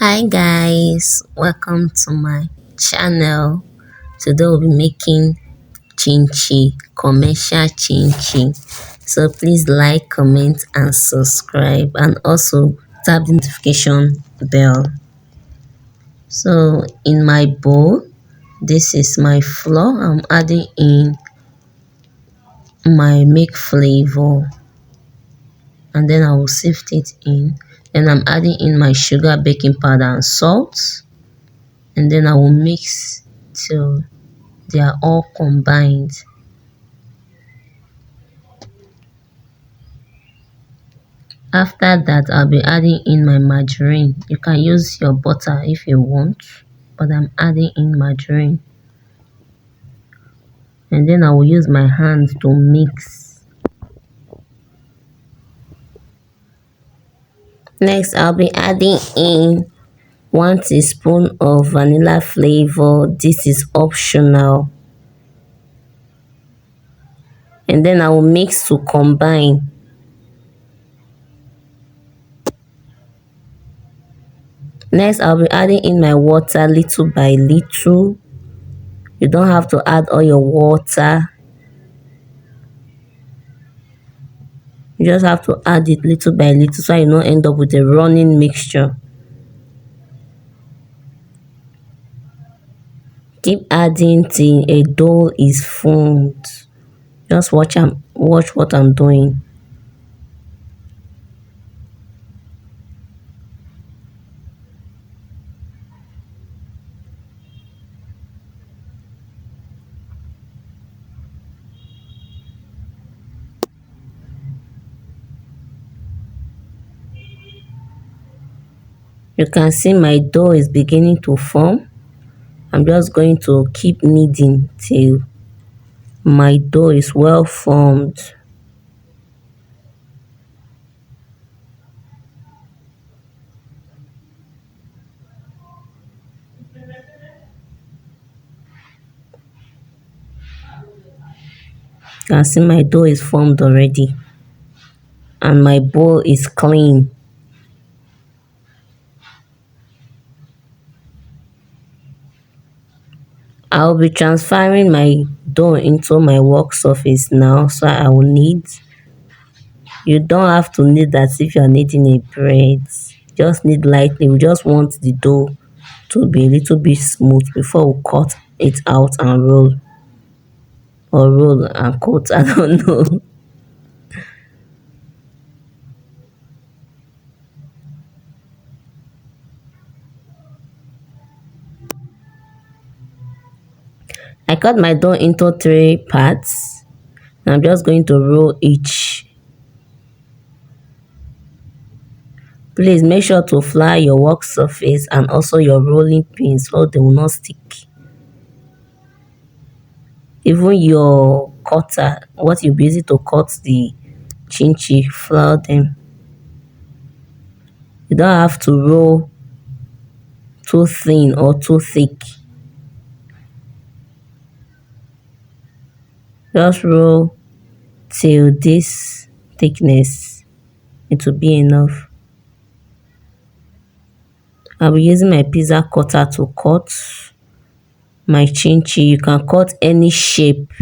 Hi guys, welcome to my channel. Today we'll be making chinchin, commercial chinchin. So please like, comment and subscribe, and also tap the notification bell. So in my bowl, this is my flour. I'm adding in my milk flavor, and then I will sift it in. Then I'm adding in my sugar, baking powder and salt, and then I will mix till they are all combined. After that, I'll be adding in my margarine. You can use your butter if you want, but I'm adding in margarine. And then I will use my hands to mix. Next, I'll be adding in 1 teaspoon of vanilla flavor. This is optional. And then I will mix to combine. Next, I'll be adding in my water little by little. You don't have to add all your water. You just have to add it little by little so you don't end up with a running mixture. Keep adding till a dough is formed. Just watch what I'm doing. You can see my dough is beginning to form. I'm just going to keep kneading till my dough is well formed. You can see my dough is formed already, and my bowl is clean. I'll be transferring my dough into my work surface now, so I will knead. You don't have to knead as if you're kneading a bread. Just knead lightly. We just want the dough to be a little bit smooth before we cut it out and roll. Or roll and cut, I don't know. I cut my dough into 3 parts. I'm just going to roll each. Please make sure to flour your work surface and also your rolling pins so they will not stick. Even your cutter, what you'll be using to cut the chinchin, flour them. You don't have to roll too thin or too thick. Just roll till this thickness. It will be enough. I'll be using my pizza cutter to cut my chinchin. You can cut any shape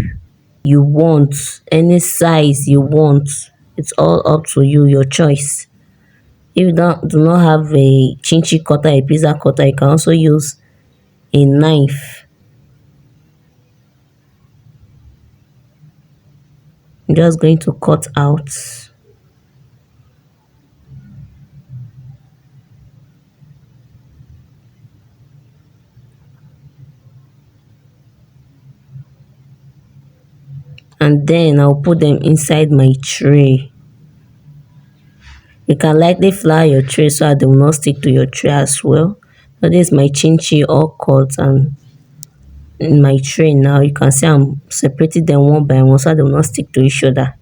you want, any size you want. It's all up to you, your choice. If you do not have a chinchin cutter, a pizza cutter, you can also use a knife. I'm just going to cut out. And then I'll put them inside my tray. You can lightly flour your tray so that they will not stick to your tray as well. So this is my chinchin all cut and in my tray now. You can see I'm separating them one by one so that they will not stick to each other.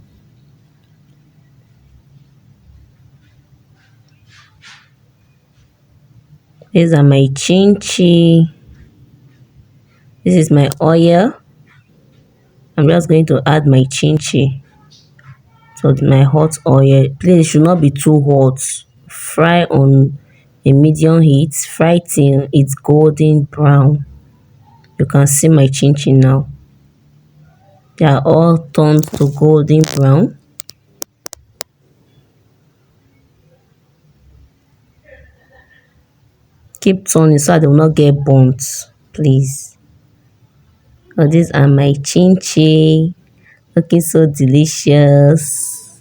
These are my chinchin. This is my oil. I'm just going to add my chinchin to my hot oil. Please, it should not be too hot. Fry on a medium heat. Fry till it's golden brown. You can see my chinchin now. They are all turned to golden brown. Keep turning so they will not get burnt, please. Oh, these are my chinchin. Looking so delicious.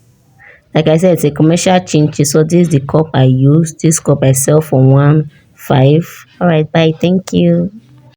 Like I said, it's a commercial chinchin, so this is the cup I use. This cup I sell for 1.5. All right, bye. Thank you.